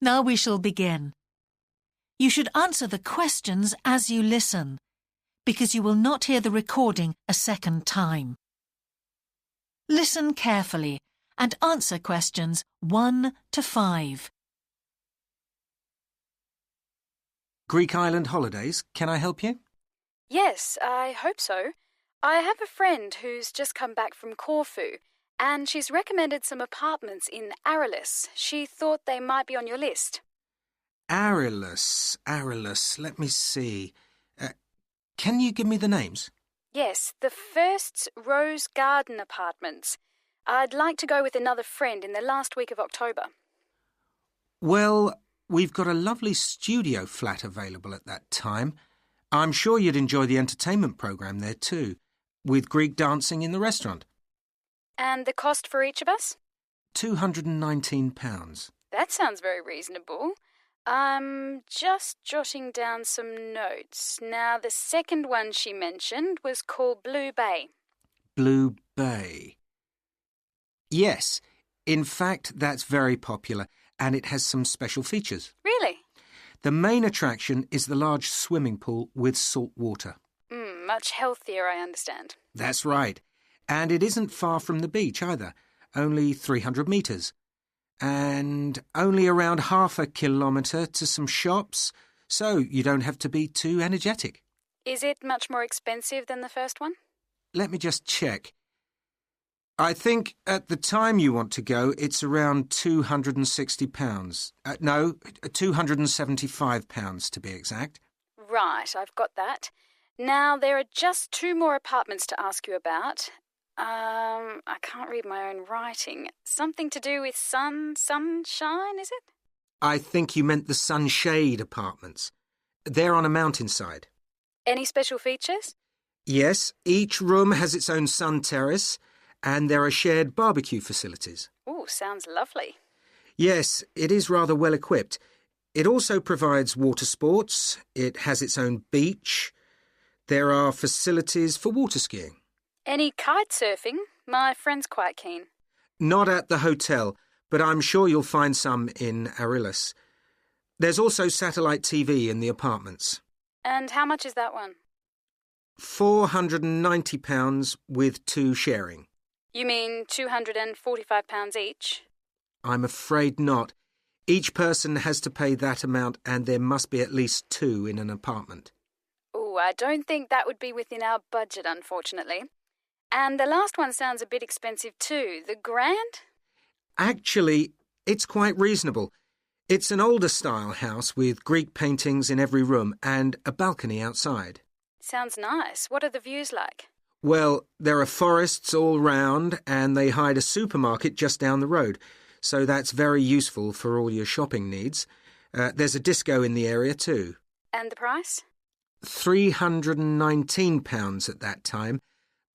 Now we shall begin. You should answer the questions as you listen, because you will not hear the recording a second time. Listen carefully and answer questions 1 to 5. Greek island holidays, can I help you? Yes, I hope so. I have a friend who's just come back from Corfu, and she's recommended some apartments in Arelis. She thought they might be on your list. Arelis, let me see. Can you give me the names? Yes, the first's Rose Garden Apartments. I'd like to go with another friend in the last week of October. Well, we've got a lovely studio flat available at that time. I'm sure you'd enjoy the entertainment programme there too, with Greek dancing in the restaurant. And the cost for each of us? £219. That sounds very reasonable. I'm just jotting down some notes. Now, the second one she mentioned was called Blue Bay. Blue Bay. Yes, in fact, that's very popular, and it has some special features. Really? The main attraction is the large swimming pool with salt water. Much healthier, I understand. That's right. And it isn't far from the beach either, only 300 metres. And only around half a kilometre to some shops, so you don't have to be too energetic. Is it much more expensive than the first one? Let me just check. I think at the time you want to go, it's around £260. No, £275 to be exact. Right, I've got that. Now, there are just 2 more apartments to ask you about. I can't read my own writing. Something to do with sunshine, is it? I think you meant the Sunshade Apartments. They're on a mountainside. Any special features? Yes, each room has its own sun terrace, and there are shared barbecue facilities. Ooh, sounds lovely. Yes, it is rather well equipped. It also provides water sports. It has its own beach. There are facilities for water skiing. Any kite surfing? My friend's quite keen. Not at the hotel, but I'm sure you'll find some in Arelis. There's also satellite TV in the apartments. And how much is that one? £490 with 2 sharing. You mean £245 each? I'm afraid not. Each person has to pay that amount, and there must be at least 2 in an apartment. Oh, I don't think that would be within our budget, unfortunately. And the last one sounds a bit expensive too. The Grand? Actually, it's quite reasonable. It's an older style house with Greek paintings in every room and a balcony outside. Sounds nice. What are the views like? Well, there are forests all round, and they hide a supermarket just down the road, so that's very useful for all your shopping needs. There's a disco in the area too. And the price? £319 at that time,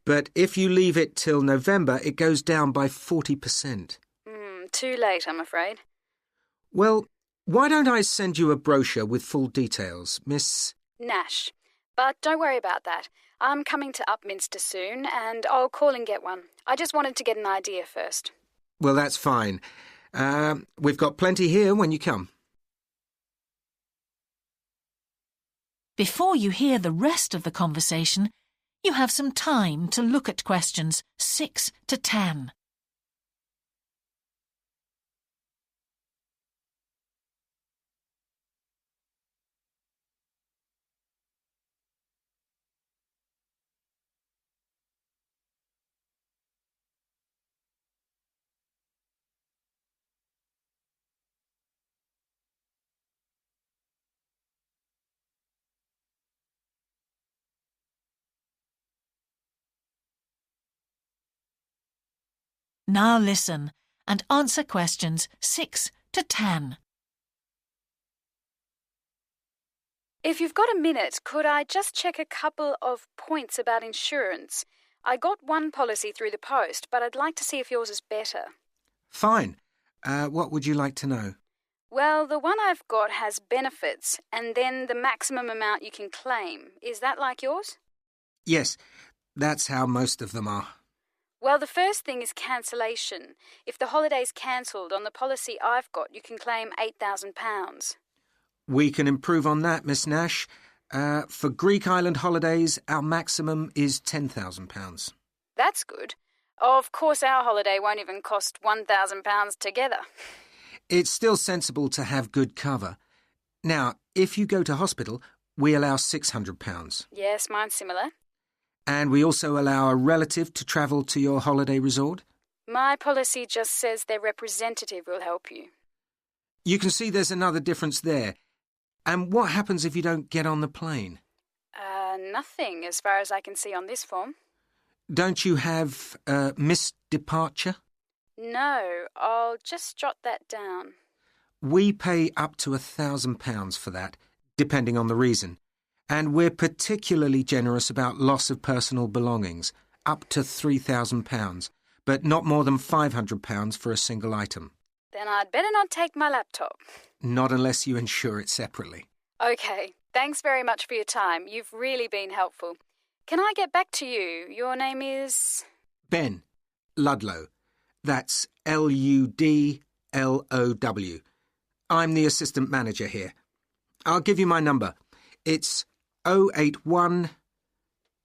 but if you leave it till November, it goes down by 40%. Too late, I'm afraid. Well, why don't I send you a brochure with full details, Miss... Nash. But don't worry about that. I'm coming to Upminster soon, and I'll call and get one. I just wanted to get an idea first. Well, that's fine. We've got plenty here when you come. Before you hear the rest of the conversation, you have some time to look at questions 6 to 10. Now listen and answer questions 6 to 10. If you've got a minute, could I just check a couple of points about insurance? I got one policy through the post, but I'd like to see if yours is better. Fine. What would you like to know? Well, the one I've got has benefits, and then the maximum amount you can claim. Is that like yours? Yes, that's how most of them are. Well, the first thing is cancellation. If the holiday's cancelled on the policy I've got, you can claim £8,000. We can improve on that, Miss Nash. For Greek island holidays, our maximum is £10,000. That's good. Of course, our holiday won't even cost £1,000 together. It's still sensible to have good cover. Now, if you go to hospital, we allow £600. Yes, mine's similar. And we also allow a relative to travel to your holiday resort? My policy just says their representative will help you. You can see there's another difference there. And what happens if you don't get on the plane? Nothing, as far as I can see on this form. Don't you have missed departure? No, I'll just jot that down. We pay up to £1,000 for that, depending on the reason. And we're particularly generous about loss of personal belongings, up to £3,000, but not more than £500 for a single item. Then I'd better not take my laptop. Not unless you insure it separately. OK, thanks very much for your time. You've really been helpful. Can I get back to you? Your name is... Ben Ludlow. That's Ludlow. I'm the assistant manager here. I'll give you my number. It's 081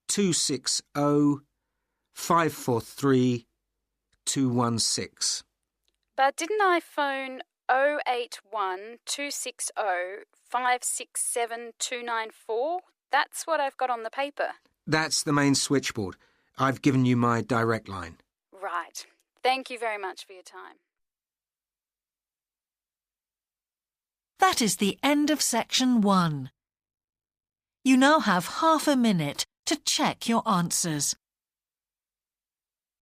260 543 216. But didn't I phone 081 260 567 294? That's what I've got on the paper. That's the main switchboard. I've given you my direct line. Right. Thank you very much for your time. That is the end of section 1. You now have half a minute to check your answers.